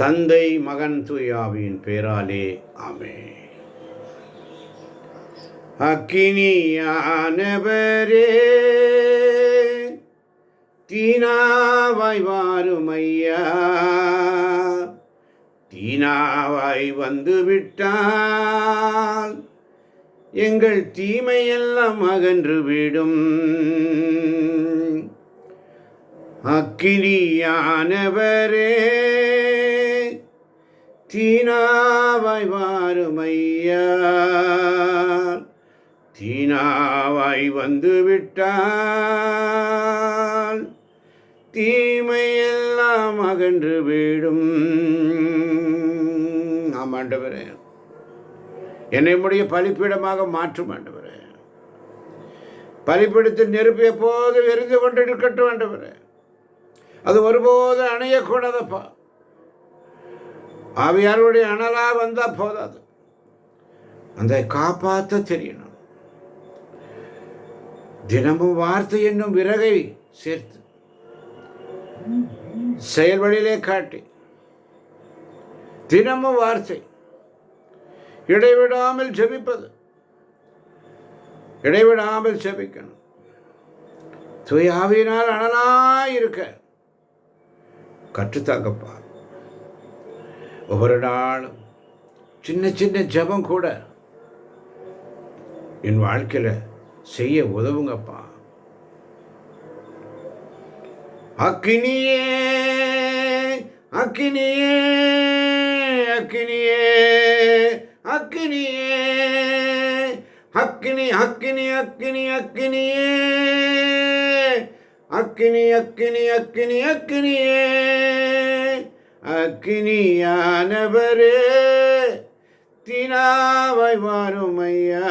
தந்தை மகன் தூயாவின் பேராலே ஆமென். அக்கினியானவரே தீனாவாய் வாருமையா, தீனாவாய் வந்து விட்டால் எங்கள் தீமையெல்லாம் அகன்று விடும். அக்கினியானவரே தீனாவாய் வாருமையா, தீனாவாய் வந்து விட்டால் தீமையெல்லாம் அகன்று விடும். ஆண்டவரே, என்னை உம்முடைய பலிப்பீடமாக மாற்றும் ஆண்டவரே. பலிப்பீடத்தில் நெருப்பு எப்போது எரிந்து கொண்டிருக்கட்டும் ஆண்டவரே. அது ஒருபோது அணையக்கூடாதப்பா. ஆவியாருடைய அனலா வந்தா போதாது, அந்த காப்பாற்ற தெரியணும். தினமும் வார்த்தை என்னும் விறகை சேர்த்து செயல் வழியிலே காட்டி, தினமும் வார்த்தை இடைவிடாமல் ஜெபிப்பது, இடைவிடாமல் ஜெபிக்கணும். தூய ஆவியினால் அனலாய் இருக்க கற்றுத்தாங்கப்பா. ஒவ்வொரு நாளும் சின்ன சின்ன ஜெபம் கூட என் வாழ்க்கையில் செய்ய உதவுங்கப்பா. அக்கினியே அக்கினியே அக்கினியே அக்கினியே அக்கினி அக்கினி அக்கினி அக்கினியே அக்கினி அக்கினி அக்கினி அக்கினியே அக்கினியானவரே தீனாவாய் வாருமையா,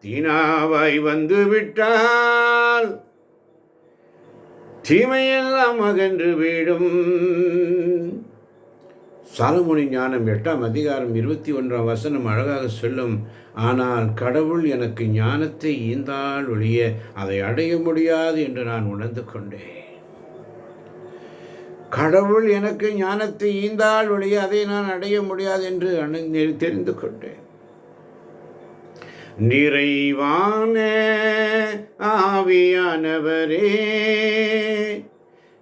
தீனாவாய் வந்து விட்டால் தீமையெல்லாம் அகன்று விடும். சாலமோனின் ஞானம் 8ஆம் அதிகாரம் 21ஆம் வசனம் அழகாக சொல்லும். ஆனால் கடவுள் எனக்கு ஞானத்தை ஈந்தால் ஒழிய அதை அடைய முடியாது என்று நான் உணர்ந்து கொண்டேன். கடவுள் எனக்கு ஞானத்தை ஈந்தால் ஒழிய அதை நான் அடைய முடியாது என்று தெரிந்து கொண்டேன். நிறைவான ஆவியானவரே,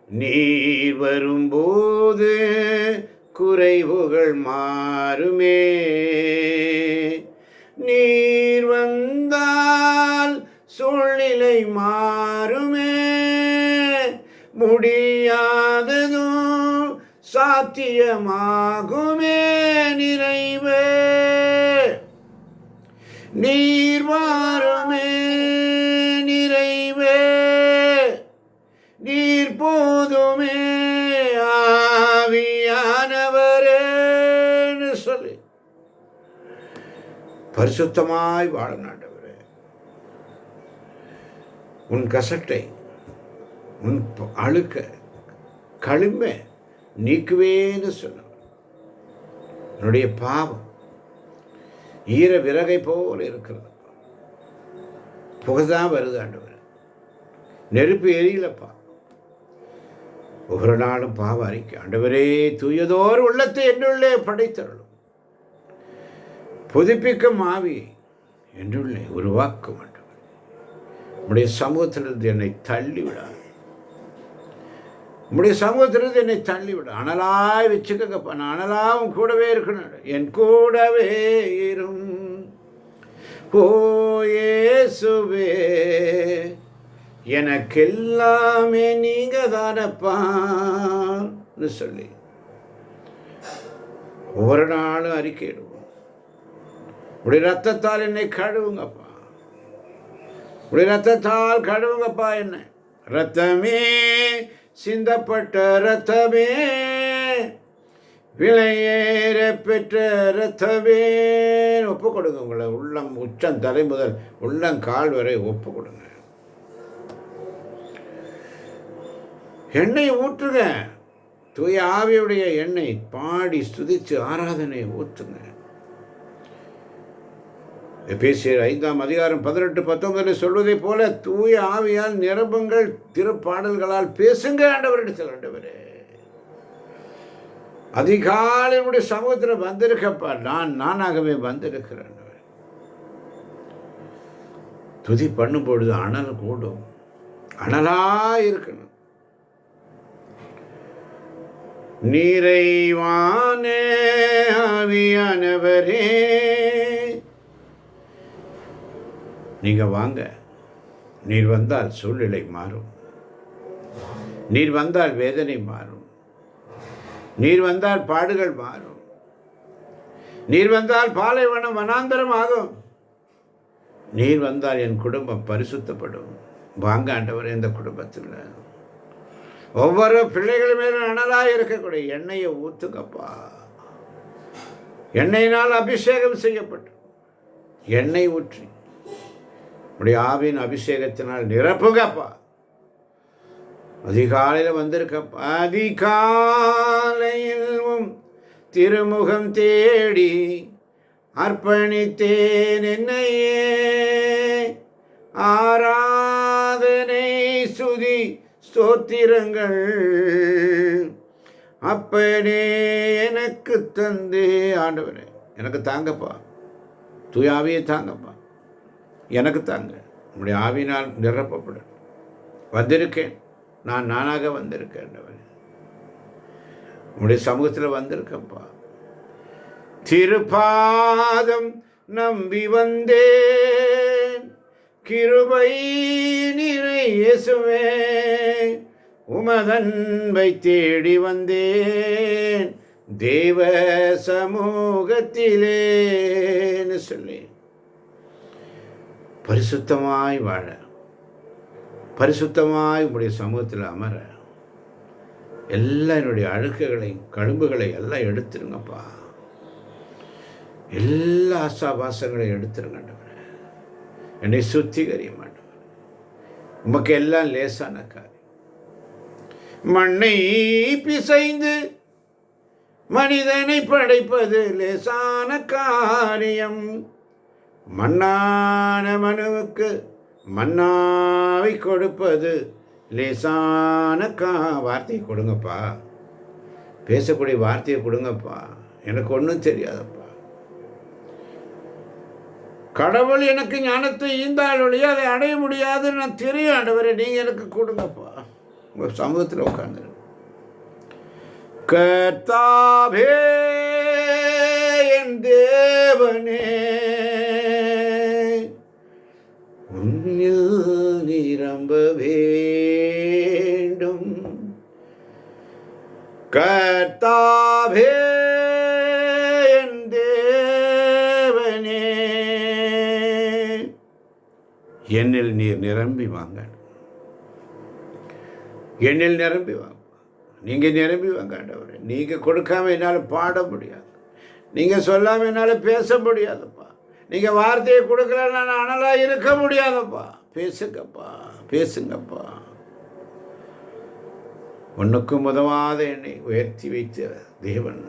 நீர் வரும்போது குறைவுகள் மாறுமே. நீர் வந்தால் சூழ்நிலை மாறுமே. முடியாததும் சாத்தியமாகுமே. நிறைவே நீர் வாருமே, நிறைவே நீர் போதுமே ஆவியானவரேன்னு சொல்லி பரிசுத்தமாய் வாழ ஆண்டவரே. உன் கசட்டை, உன் அழுக்க களிமை நீக்குவேன்னு சொன்னவர். என்னுடைய பாவம் ஈர விறகை போல இருக்கிறது. புகைதான் வருது ஆண்டவர், நெருப்பு எரியலப்பா. ஒவ்வொரு நாளும் பாவ அறிக்கை. ஆண்டவரே, தூயதோர் உள்ளத்தை என்னுள்ளே படைத்தருளும். புதுப்பிக்கும் ஆவியை என்னுள்ளே உருவாக்கும் ஆண்டவர். உம்முடைய சமூகத்திலிருந்து என்னை தள்ளிவிடாது. உம்முடைய சமூகத்திலிருந்து என்னை தள்ளிவிட அனலாய் வச்சுக்கப்பா. நான் அனலாவும் கூடவே இருக்கணும். என் கூடவே இரும் ஓ இயேசுவே, எனக்கெல்லாமே நீங்க தானப்பான்னு சொல்லி ஒவ்வொரு நாளும் அறிக்கையிடுவோம். உடைய ரத்தத்தால் என்னை கழுவுங்கப்பா. உடைய ரத்தத்தால் கழுவுங்கப்பா. என்ன ரத்தமே, சிந்தப்பட்ட ரத்தமே, விலையேற பெற்ற ரத்தமே, ஒப்பு கொடுங்க. உங்களை உள்ளம் உச்சம் தலை முதல் உள்ளங்கால் வரை ஒப்பு கொடுங்க. எண்ணெய் ஊற்றுங்க. தூய ஆவியுடைய எண்ணெய் பாடி ஸ்துதிச்சு ஆராதனை ஊற்றுங்க. எபேசியர் 5ஆம் அதிகாரம் 18-19 சொல்வதை போல தூய ஆவியால் நிரம்புங்கள், திருப்பாடல்களால் பேசுங்க ஆண்டவரிடத்தில். ஆண்டவரே, அதிகாலையுடைய சமூகத்தில் வந்திருக்கப்பா. நானாகவே வந்திருக்கிறேன். துதி பண்ணும் பொழுது அனல் கூடும். அனலா இருக்கணும். நிறைவானே ஆவியானவரே, நீங்க வாங்க. நீர் வந்தால் சூழ்நிலை மாறும். நீர் வந்தால் வேதனை மாறும். நீர் வந்தால் பாடுகள் மாறும். நீர் வந்தால் பாலைவனம் வனாந்தரம் ஆகும். நீர் வந்தால் என் குடும்பம் பரிசுத்தப்படும். வாங்க ஆண்டவரே, இந்த குடும்பத்தில் ஒவ்வொரு பிள்ளைகள் மேலும் அனலாக இருக்கக்கூடிய எண்ணெயை ஊற்றுங்கப்பா. எண்ணெயினால் அபிஷேகம் செய்யப்பட்டு எண்ணெய் ஊற்றி உடைய ஆவின் அபிஷேகத்தினால் நிரப்புங்கப்பா. அதிகாலையில் வந்திருக்கப்பா. அதிகாலையில் திருமுகம் தேடி அர்ப்பணித்தேன் என்னையே. ஆராதனை சுதி ஸ்தோத்திரங்கள் அப்பனே எனக்கு தந்தே. ஆண்டவரே, எனக்கு தாங்கப்பா. தூய ஆவியை தாங்கப்பா. எனக்கு தாங்க. உங்களுடைய ஆவியினால் நிரப்பப்படும். வந்திருக்கேன். நானாக வந்திருக்கேன். உங்களுடைய சமூகத்தில் வந்திருக்கப்பா. திருப்பாதம் நம்பி வந்தேன். கிருபை நிறை இயேசுவே, உமதன்பை தேடி வந்தேன் தேவ சமூகத்திலேன்னு சொல்லி பரிசுத்தமாய் வாழ, பரிசுத்தமாய் உங்களுடைய சமூகத்தில் அமர, எல்லா என்னுடைய அழுக்குகளை கழும்புகளை எல்லாம் எடுத்துருங்கப்பா. எல்லா ஆசாபாசங்களையும் எடுத்துருங்க. என்னை சுத்திகரிய மாட்டேன். உமக்கு எல்லாம் லேசான காரியம். மண்ணை பிசைந்து மனிதனை படைப்பது லேசான காரியம். மண்ணான மனுவுக்கு மன்னாவை கொடுப்பது லேசான வார்த்தையை கொடுங்கப்பா. பேசக்கூடிய வார்த்தையை கொடுங்கப்பா. எனக்கு ஒன்றும் தெரியாதப்பா. கடவுள் எனக்கு ஞானத்தை ஈந்தால் ஒழிய அதை அடைய முடியாதுன்னு நான் தெரியும். ஆண்டவரே, நீங்கள் எனக்கு கொடுங்கப்பா. உங்கள் சமூகத்தில் உட்கார்ந்து கர்த்தாவே என் தேவனே, உன்னில் நிரம்ப வேண்டும். கர்த்தாவே என்னில் நீர் நிரம்பி வாங்க. என்னில் நிரம்பி வாங்க. நீங்கள் நிரம்பி வாங்க ஆண்டவரே. நீங்கள் கொடுக்காம என்னால் பாட முடியாது. நீங்கள் சொல்லாமல் என்னால் பேச முடியாதுப்பா. நீங்கள் வார்த்தையை கொடுக்கல நான் அனலாக இருக்க முடியாதப்பா. பேசுங்கப்பா, பேசுங்கப்பா. ஒன்றுக்கும் உதவாத என்னை உயர்த்தி வைத்த தேவன்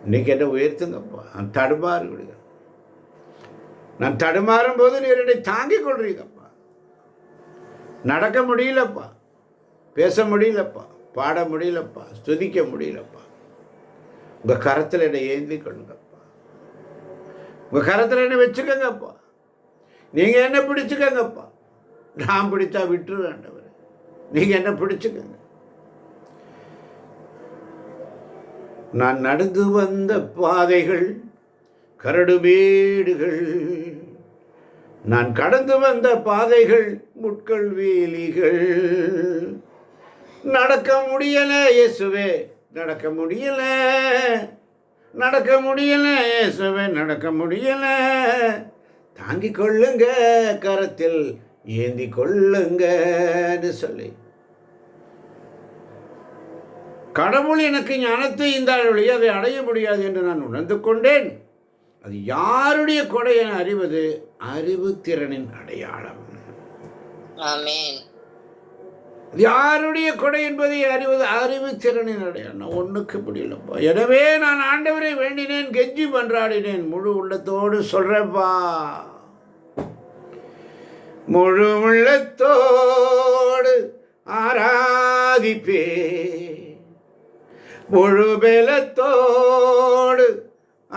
இன்னைக்கு என்னை உயர்த்துங்கப்பா. நான் தடுமாறு விடுங்க. நான் தடுமாறும் போது நீர் என்னை தாங்கிக் கொள்றீங்கப்பா. நடக்க முடியலப்பா, பேச முடியலப்பா, பாட முடியலப்பா, ஸ்துதிக்க முடியலப்பா. உங்கள் கரத்தில் என்னை ஏந்தி கொள்ளுங்கப்பா. உங்கள் கரத்தில் என்னை வச்சுக்கங்கப்பா. நீங்கள் என்ன பிடிச்சுக்கங்கப்பா. நான் பிடிச்சா விட்டுரு வேண்டவர். நீங்கள் என்ன பிடிச்சுக்கங்க. நான் நடந்து வந்த பாதைகள் கரடு மேடுகள், நான் கடந்து வந்த பாதைகள் முட்கள் வேலிகள். நடக்க முடியல இயேசுவே, நடக்க முடியல, நடக்க முடியல இயேசுவே, நடக்க முடியல. தாங்கிக் கொள்ளுங்க, கரத்தில் ஏந்தி கொள்ளுங்கன்னு சொல்லி கடவுள் எனக்கு ஞானத்தை ஈந்தால் ஒழிய அதை அடைய முடியாது என்று நான் உணர்ந்து கொண்டேன். அது யாருடைய கொடை என அறிவது அறிவு திறனின் அடையாளம். ஆமென். யாருடைய கொடை என்பதை அறிவது அறிவு திறனின் அடையாளம். ஒன்றுக்கு முடியலப்பா. எனவே நான் ஆண்டவரை வேண்டினேன், கெஞ்சி மன்றாடினேன். முழு உள்ளத்தோடு சொல்றேன்ப்பா, முழு உள்ளத்தோடு ஆராதிப்பே, முழு பலத்தோடு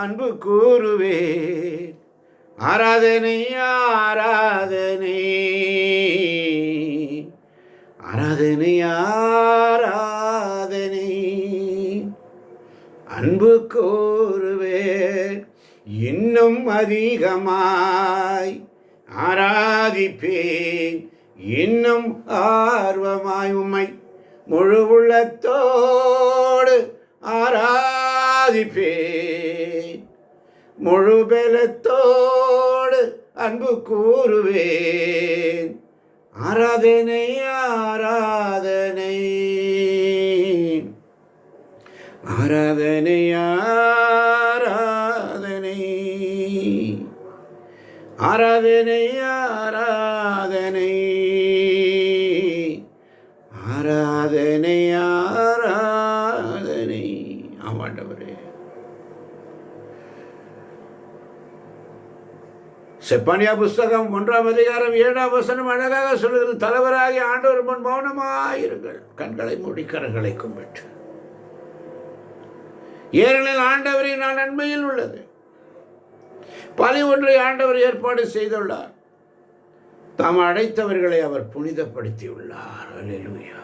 அன்பு கூறுவேன். ஆராதனை ஆராதனை ஆராதனை ஆராதனை அன்பு கூறுவேன். இன்னும் அதிகமாய் ஆராதிப்பேன். இன்னும் ஆர்வமாய் உம்மை முழு உள்ளத்தோடு ஆராதிப்பேன். முழு பலத்தோடு அன்பு கூறுவேன். ஆராதனை ஆராதனை ஆராதனை ஆராதனை ஆராதனை ஆராதனை ஆராதனை ஆராதனை. ஆமாண்டவரே, செப்பனியா புஸ்தகம் 1ஆம் அதிகாரம் 7ஆம் வசனம் அழகாக சொல்லுகிறது. தலைவராகி ஆண்டவர் முன் மௌனமாயிருங்கள், கண்களை மூடி கரங்களை கும்பிட்டு. ஏனெனில் ஆண்டவரின் நான் நன்மையில் உள்ளது. பலி ஒன்றை ஆண்டவர் ஏற்பாடு செய்துள்ளார். தாம் அழைத்தவர்களை அவர் புனிதப்படுத்தியுள்ளார். அல்லேலூயா.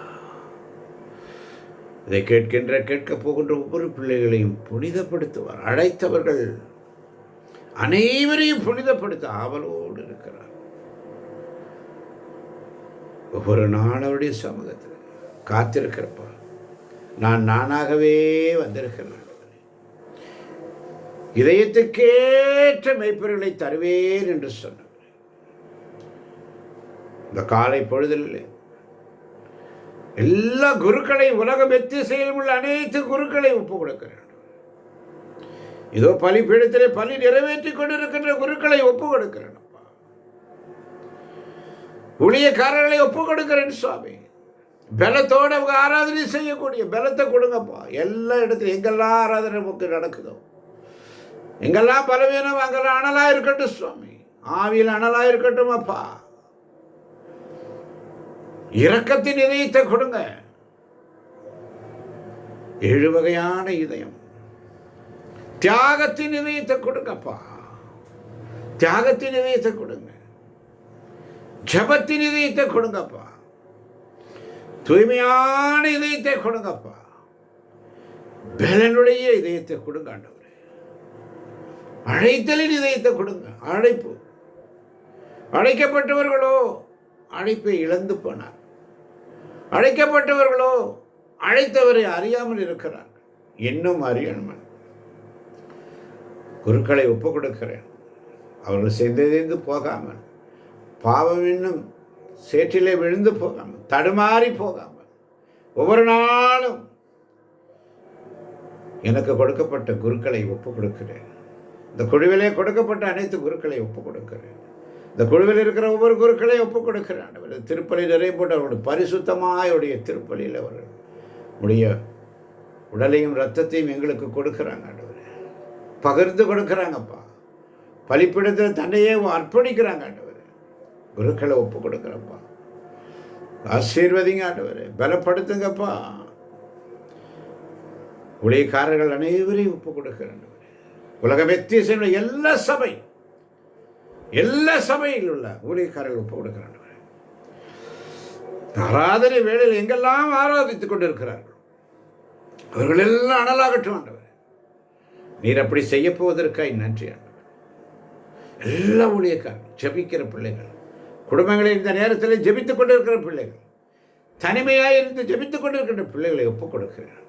இதை கேட்கப் போகின்ற ஒவ்வொரு பிள்ளைகளையும் புனிதப்படுத்துவார். அழைத்தவர்கள் அனைவரையும் புனிதப்படுத்த ஆவலோடு இருக்கிறார். ஒவ்வொரு நாள் அவருடைய சமூகத்தில் காத்திருக்கிறப்பா, நானாகவே வந்திருக்கிறேன். இதயத்துக்கேற்ற மெய்ப்பொருளை தருவேன் என்று சொன்னார். இந்த காலை பொழுதில் எல்லா குருக்களையும், உலகம் எத்திசையிலும் உள்ள அனைத்து குருக்களை ஒப்பு கொடுக்கிறேன். இதோ பலிபீடத்திலே பலி நிறைவேற்றி கொண்டிருக்கின்ற குருக்களை ஒப்பு கொடுக்கிறேன். ஊழியக்காரர்களை ஒப்பு கொடுக்கிறேன் சுவாமி. பலத்தோடு அவங்க ஆராதனை செய்யக்கூடிய பலத்தை கொடுங்கப்பா. எல்லா இடத்துலையும் எங்கெல்லாம் ஆராதனை நமக்கு நடக்குதோ, எங்கெல்லாம் பலவீனம் அங்கெல்லாம் அனலா இருக்கட்டும் சுவாமி. ஆவியில் அனலா இருக்கட்டும் அப்பா. இரக்கத்தின் இதயத்தை கொடுங்க. 7 வகையான இதயம். தியாகத்தின் இதயத்தை கொடுங்கப்பா. தியாகத்தின் இதயத்தை கொடுங்க. ஜபத்தின் இதயத்தை கொடுங்கப்பா. தூய்மையான இதயத்தை கொடுங்கப்பா. பலனுடைய இதயத்தை கொடுங்க ஆண்டவரே. அழைத்தலின் இதயத்தை கொடுங்க. அழைப்பு அழைக்கப்பட்டவர்களோ அழைப்பை இழந்து போனார். அழைக்கப்பட்டவர்களோ அழைத்தவரை அறியாமல் இருக்கிறார். இன்னும் அறியணும். குருக்களை ஒப்பு கொடுக்கிறேன். அவர்கள் செய்தறிந்து போகாமல், பாவம் என்னும் சேற்றிலே விழுந்து போகாமல், தடுமாறி போகாமல், ஒவ்வொரு நாளும் எனக்கு கொடுக்கப்பட்ட குருக்களை ஒப்பு கொடுக்கிறேன். இந்த குழுவிலே கொடுக்கப்பட்ட அனைத்து குருக்களை ஒப்பு கொடுக்கிறேன். இந்த குழுவில் இருக்கிற ஒவ்வொரு குருக்களை ஒப்பு கொடுக்கிறேன். திருப்பலி நிறைய போட்டு அவருடைய பரிசுத்தமாயுடைய திருப்பலியில் அவர்கள் உடைய உடலையும் இரத்தத்தையும் எங்களுக்கு கொடுக்குறாங்க. ஆண்டவரே, பகிர்ந்து கொடுக்குறாங்கப்பா. பலிப்பிடத்தில் தன்னையே அர்ப்பணிக்கிறாங்க. ஆண்டவரே, குருக்களை ஒப்பு கொடுக்குறப்பா. ஆசீர்வதிங்க ஆண்டவரே, பலப்படுத்துங்கப்பா. ஊழியக்காரர்கள் அனைவரையும் ஒப்பு கொடுக்கிறேன். உலகம் எத்திய செல்வ எல்லா சபையில் உள்ள ஊழியக்காரர்கள் ஒப்பு கொடுக்கிறார்கள். ஆராதனை வேளையில் எங்கெல்லாம் ஆராதித்துக் கொண்டிருக்கிறார்கள் அவர்கள் எல்லாம் அனலாகட்டும் ஆண்டவர். நீர் அப்படி செய்ய போவதற்காய் நன்றி ஆண்டவர். எல்லா ஊழியக்காரர்கள், ஜெபிக்கிற பிள்ளைகள், குடும்பங்களில் இந்த நேரத்தில் ஜெபித்துக் கொண்டிருக்கிற பிள்ளைகள், தனிமையாக இருந்து ஜெபித்துக் கொண்டிருக்கின்ற பிள்ளைகளை ஒப்புக் கொடுக்கிறார்.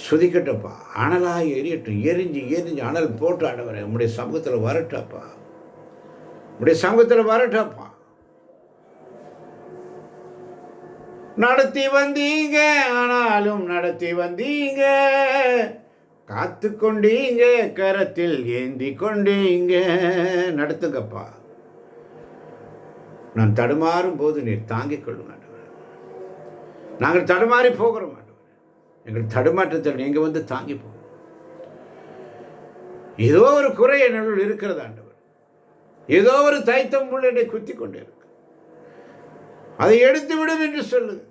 சுதிக்கட்டப்பா, அனலாக எரியட்டும். எரிஞ்சு அனல் போட்டு ஆண்டவரை உங்களுடைய சமூகத்தில் வரட்டாப்பா. உங்களுடைய சமூகத்தில் வரட்டாப்பா. நடத்தி வந்தீங்க, ஆனாலும் நடத்தி வந்தீங்க, காத்து கொண்டீங்க, கரத்தில் ஏந்தி கொண்டீங்க. நடத்துங்கப்பா. நான் தடுமாறும் போது நீர் தாங்கிக் கொள்ளுங்க. நாங்கள் தடுமாறி போகிறோம். எங்கள் தடுமாற்றத்தில் நீங்கள் வந்து தாங்கி போகும். ஏதோ ஒரு குறை என்னுள் இருக்கிறது ஆண்டவர். ஏதோ ஒரு தைத்தம் முள்ளை குத்தி கொண்டே இருக்கு. அதை எடுத்து விடும் என்று சொல்லுங்க.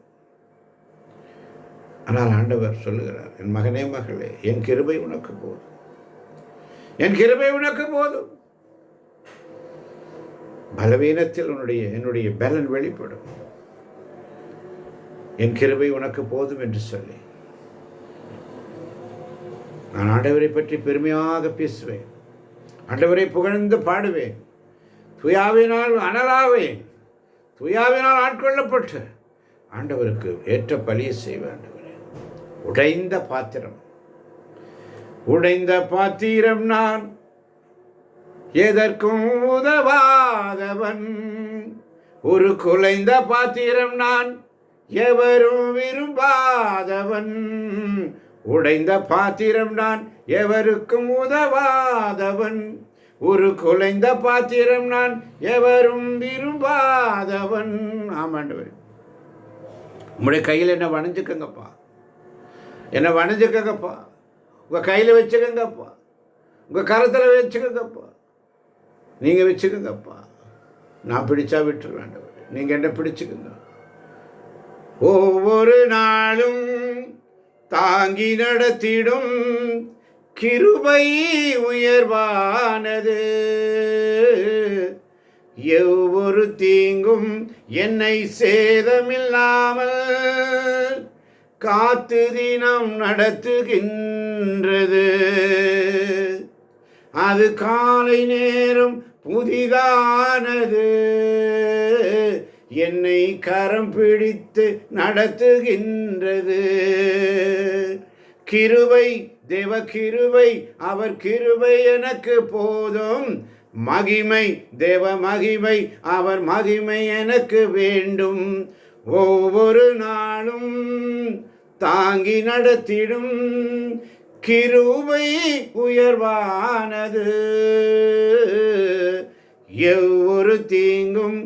ஆனால் ஆண்டவர் சொல்லுகிறார், என் மகனே மகளே, என் கிருபை உனக்கு போதும், என் கிருபை உனக்கு போதும். பலவீனத்தில் என்னுடைய பலன் வெளிப்படும். என் கிருபை உனக்கு போதும் என்று சொல்லி நான் ஆண்டவரை பற்றி பெருமையாக பேசுவேன், ஆண்டவரை புகழ்ந்து பாடுவேன், துயாவினால் அனலாவேன், துயாவினால் ஆட்கொள்ளப்பட்டு ஆண்டவருக்கு ஏற்ற பலியை செய்வேன். ஆண்டவரே, உடைந்த பாத்திரம், உடைந்த பாத்திரம் நான், எதற்கும் உதவாதவன், ஒரு குலைந்த பாத்திரம் நான், எவரும் விரும்பாதவன், உடைந்த பாத்திரம் நான், எவருக்கும் உதவாதவன், ஒரு குலைந்த பாத்திரம் நான், எவரும் விரும்பாதவன். ஆமாண்டவர், உங்களுடைய கையில் என்ன வணைஞ்சுக்கங்கப்பா, என்ன வணைஞ்சுக்கங்கப்பா, உங்கள் கையில் வச்சுக்கங்கப்பா, உங்கள் கரத்தில் வச்சுக்கங்கப்பா, நீங்கள் வச்சுக்கங்கப்பா. நான் பிடிச்சா விட்டுரு வேண்டவர், நீங்கள் என்ன பிடிச்சுக்கங்க. ஒவ்வொரு நாளும் தாங்கி நடத்திடும் கிருபை உயர்வானது, எவ்வொரு தீங்கும் என்னை சேதமில்லாமல் காத்து தினம் நடத்துகின்றது. அது காலை நேரம் புதிதானது, என்னை கரம் பிடித்து நடத்துகின்றது. கிருபை, தேவ கிருபை, அவர் கிருபை எனக்கு போதும். மகிமை, தேவ மகிமை, அவர் மகிமை எனக்கு வேண்டும். ஒவ்வொரு நாளும் தாங்கி நடத்திடும் கிருபை உயர்வானது, எவ்வொரு தீங்கும்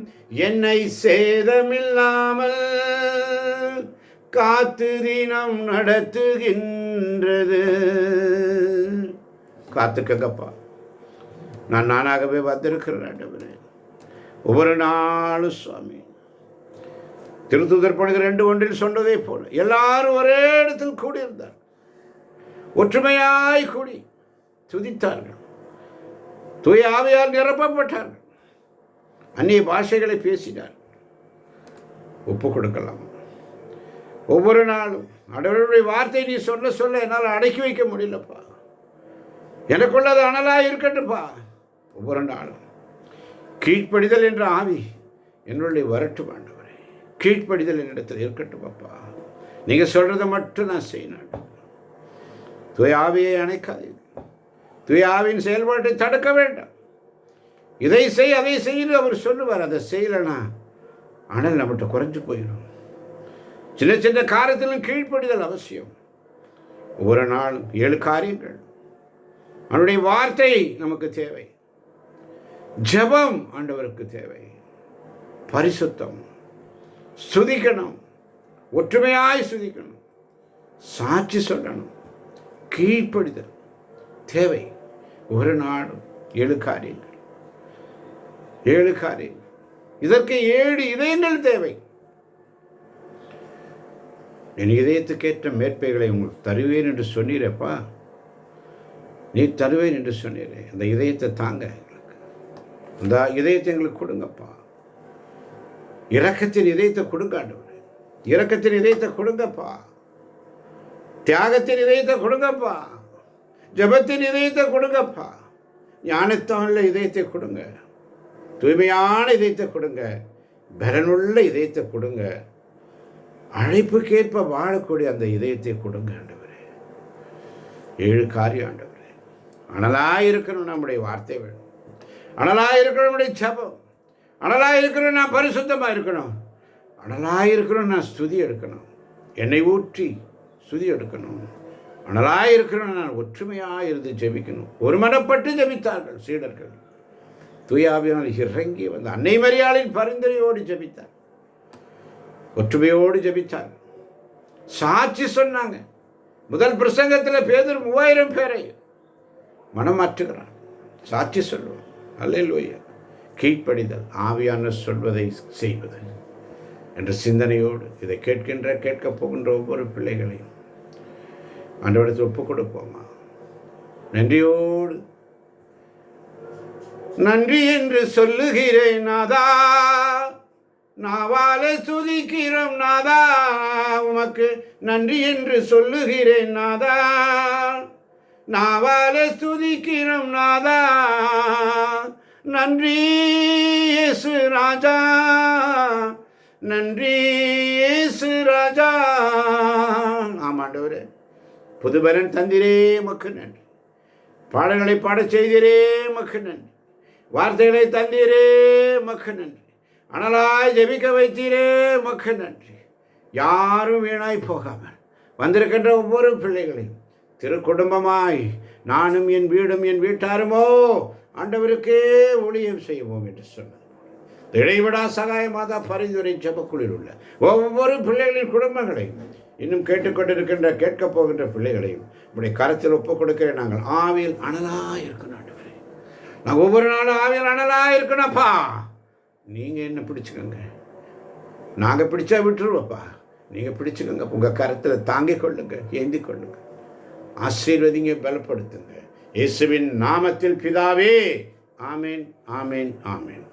என்னை சேதமில்லாமல் காத்து தினம் நடத்துகின்றது. காத்துக்கங்கப்பா, நான் நானாகவே வந்திருக்கிறேன் ஆண்டவரே. ஒவ்வொரு நாளும் சுவாமி, திருத்தூதர் பணிகள் 2:1 சொன்னதே போல எல்லாரும் ஒரே இடத்தில் கூடியிருந்தார், ஒற்றுமையாய் கூடி துதித்தார்கள், தூய ஆவியால் நிரப்பப்பட்டார்கள், அந்நிய பாஷைகளை பேசினார். ஒப்பு கொடுக்கலாம். ஒவ்வொரு நாளும் ஆண்டவருடைய வார்த்தை நீ சொல்ல சொல்ல என்னால் அடக்கி வைக்க முடியலப்பா, எனக்குள்ள அது அனலாக இருக்கட்டும்ப்பா. ஒவ்வொரு நாளும் கீழ்ப்படிதல் என்ற ஆவி என்னுடைய வரட்டும் ஆண்டவரே, கீழ்ப்படிதல் என்னிடத்தில் இருக்கட்டும் அப்பா. நீங்கள் சொல்கிறத மட்டும் நான் செய்யணும். தூய ஆவியை அணைக்காதீர்கள், தூய ஆவியின் செயல்பாட்டை தடுக்க வேண்டாம். இதை செய் அதை செய்யு அவர் சொல்லுவார். அதை செய்யலைன்னா ஆனால் நம்மகிட்ட குறைஞ்சு போயிடும். சின்ன சின்ன காரியத்திலும் கீழ்ப்படிதல் அவசியம். ஒவ்வொரு நாளும் 7 காரியங்கள். அவனுடைய வார்த்தை நமக்கு தேவை, ஜெபம் ஆண்டவருக்கு தேவை, பரிசுத்தம், ஸ்துதிக்கணும், ஒற்றுமையாய் ஸ்துதிக்கணும், சாட்சி சொல்லணும், கீழ்ப்படிதல் தேவை. ஒரு நாளும் 7 காரியங்கள், 7 காரியங்கள். இதற்கு 7 இதயங்கள் தேவை. என் இதயத்துக்கேற்ற மேற்பைகளை உங்களுக்கு தருவேன் என்று சொன்னீரப்பா, நீ தருவேன் என்று சொன்னீரே. அந்த இதயத்தை தாங்க எங்களுக்கு, அந்த இதயத்தை எங்களுக்கு கொடுங்கப்பா. இரக்கத்தின் இதயத்தை கொடுங்க ஆண்டவரே, இரக்கத்தின் இதயத்தை கொடுங்கப்பா. தியாகத்தின் இதயத்தை கொடுங்கப்பா, ஜபத்தின் இதயத்தை கொடுங்கப்பா. ஞானத்தான இதயத்தை கொடுங்க, தூய்மையான இதயத்தை கொடுங்க, பலனுள்ள இதயத்தை கொடுங்க, அழைப்புக்கேற்ப வாழக்கூடிய அந்த இதயத்தை கொடுங்க ஆண்டவரே. 7 காரியம் ஆண்டவரே. அனலாயிருக்கணும் நம்முடைய வார்த்தை வேணும், அனலாயிருக்கணும் நம்முடைய ஜபம், அனலாயிருக்கணும் நான் பரிசுத்தமாக இருக்கணும், அனலாயிருக்கணும் நான் ஸ்துதி எடுக்கணும், என்னை ஊற்றி ஸ்துதி எடுக்கணும், அனலாயிருக்கணும் நான் ஒற்றுமையாக இருந்து ஜெபிக்கணும். ஒரு மனப்பட்டு ஜெபித்தார்கள் சீடர்கள். தூயாவினால் இறங்கி வந்த அன்னை மரியாளின் பரிந்துரையோடு ஜெபித்தார், ஒற்றுமையோடு ஜெபித்தார், சாட்சி சொன்னாங்க. முதல் பிரசங்கத்தில் பேதுரு 3000 பேரை மனம் மாற்றுகிறான், சாட்சி சொல்லுவான். அல்லேலூயா. கீழ்ப்படிதல், ஆவியான சொல்வதை செய்வது. என்ற சிந்தனையோடு இதை கேட்கப் போகின்ற ஒவ்வொரு பிள்ளைகளையும் ஆண்டவரிடத்தில் ஒப்புக் கொடுப்போமா? நன்றியோடு நன்றி என்று சொல்லுகிறேன் நாதா, நாவாலே துதிக்கிறோம் நாதா, உமக்கு நன்றி என்று சொல்லுகிறேன் நாதா, நாவாலே துதிக்கிறோம் நாதா, நன்றி இயேசு ராஜா, நன்றி இயேசு ராஜா. ஆமாண்டவரே, புதுபலன் தந்திரே மக்கு நன்றி, பாடல்களை பாடச் செய்திரே மக்கு நன்றி, வார்த்தைகளை தந்தீரே மக்கு நன்றி, அனலாய் ஜெபிக்க வைத்தீரே மக்கு நன்றி. யாரும் வீணாய் போகாமல் வந்திருக்கின்ற ஒவ்வொரு பிள்ளைகளையும் திருக்குடும்பமாய் நானும் என் வீடும் என் வீட்டாருமோ ஆண்டவருக்கே ஊழியம் செய்வோம் என்று சொன்னது. இடைவிடா சகாய மாதா பரிந்துரை ஜெபக்குழுவில் உள்ள ஒவ்வொரு பிள்ளைகளின் குடும்பங்களையும் இன்னும் கேட்டுக்கொண்டிருக்கின்ற கேட்கப் போகின்ற பிள்ளைகளையும் இப்படி கரத்தில் ஒப்புக் கொடுக்கிற நாங்கள் ஆவியில் அனலாக இருக்கணும் ஆண்டவரே. நாங்கள் ஒவ்வொரு நாளும் ஆவியில் அனலாக இருக்கணும்ப்பா. நீங்கள் என்ன பிடிச்சிக்கோங்க, நாங்கள் பிடிச்சா விட்டுருவோப்பா. நீங்கள் பிடிச்சிக்கோங்க, உங்கள் கரத்தில் தாங்கிக் கொள்ளுங்க, ஏந்தி கொள்ளுங்க, ஆசீர்வதிங்க, பலப்படுத்துங்க. இயேசுவின் நாமத்தில் பிதாவே, ஆமேன், ஆமேன், ஆமேன்.